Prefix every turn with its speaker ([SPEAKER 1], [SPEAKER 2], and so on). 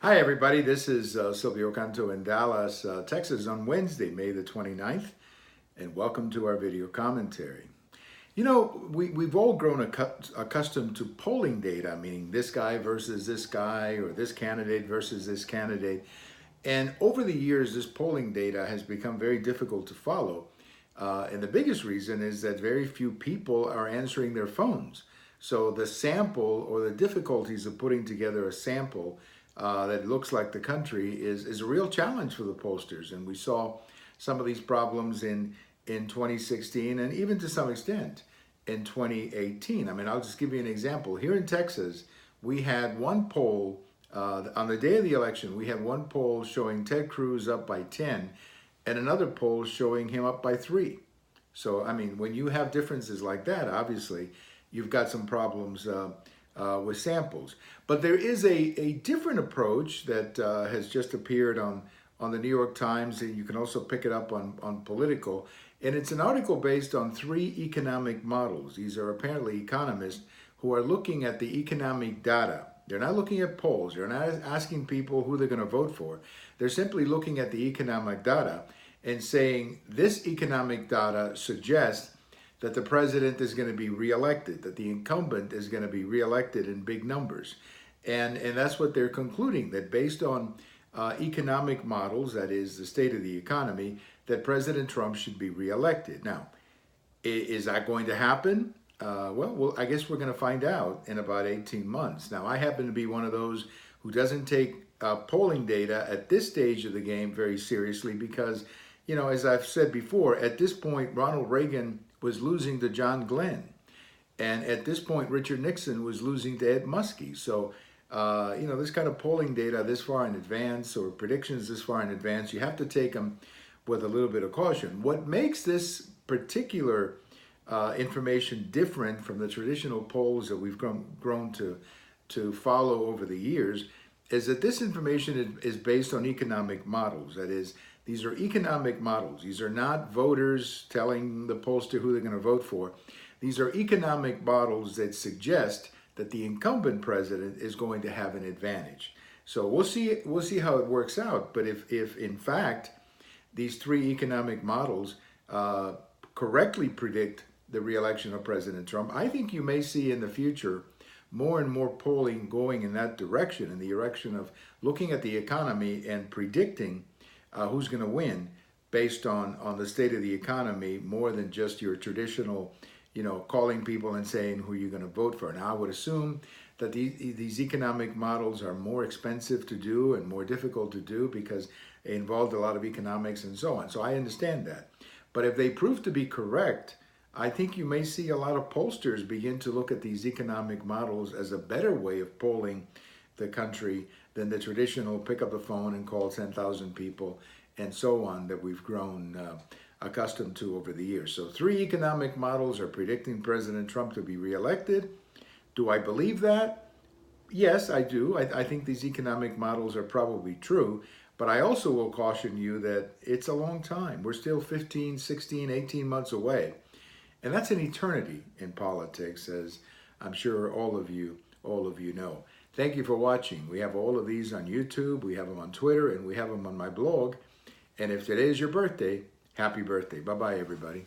[SPEAKER 1] Hi, everybody. This is Silvio Canto in Dallas, Texas on Wednesday, May the 29th, and welcome to our video commentary. You know, we've all grown accustomed to polling data, meaning this guy versus this guy, or this candidate versus this candidate. And over the years, this polling data has become very difficult to follow. And the biggest reason is that very few people are answering their phones. So the sample or the difficulties of putting together a sample that looks like the country is a real challenge for the pollsters. And we saw some of these problems in 2016 and even to some extent in 2018. I mean, I'll just give you an example. Here in Texas, we had one poll on the day of the election. We had one poll showing Ted Cruz up by 10 and another poll showing him up by 3. So, I mean, when you have differences like that, obviously, you've got some problems with samples. But there is a different approach that has just appeared on the New York Times, and you can also pick it up on Politico. And it's an article based on 3 economic models. These are apparently economists who are looking at the economic data. They're not looking at polls. They're not asking people who they're going to vote for. They're simply looking at the economic data and saying this economic data suggests that the president is going to be reelected, that the incumbent is going to be reelected in big numbers. And that's what they're concluding, that based on economic models, that is the state of the economy, that President Trump should be reelected. Now, is that going to happen? Well, I guess we're going to find out in about 18 months. Now, I happen to be one of those who doesn't take polling data at this stage of the game very seriously because, you know, as I've said before, at this point, Ronald Reagan was losing to John Glenn. And at this point, Richard Nixon was losing to Ed Muskie. So, you know, this kind of polling data this far in advance or predictions this far in advance, you have to take them with a little bit of caution. What makes this particular information different from the traditional polls that we've grown to follow over the years is that this information is based on economic models. That is, these are economic models. These are not voters telling the pollster who they're going to vote for. These are economic models that suggest that the incumbent president is going to have an advantage. So we'll see how it works out. But if in fact these 3 economic models correctly predict the reelection of President Trump, I think you may see in the future more and more polling going in that direction, in the direction of looking at the economy and predicting who's going to win based on the state of the economy more than just your traditional, you know, calling people and saying who you're going to vote for. Now, I would assume that these economic models are more expensive to do and more difficult to do because they involved a lot of economics and so on. So I understand that. But if they prove to be correct, I think you may see a lot of pollsters begin to look at these economic models as a better way of polling the country than the traditional pick up the phone and call 10,000 people and so on that we've grown accustomed to over the years. So 3 economic models are predicting President Trump to be reelected. Do I believe that? Yes, I do. I think these economic models are probably true, but I also will caution you that it's a long time. We're still 15, 16, 18 months away. And that's an eternity in politics, as I'm sure all of you know. Thank you for watching. We have all of these on YouTube, we have them on Twitter, and we have them on my blog. And if today is your birthday, happy birthday. Bye-bye, everybody.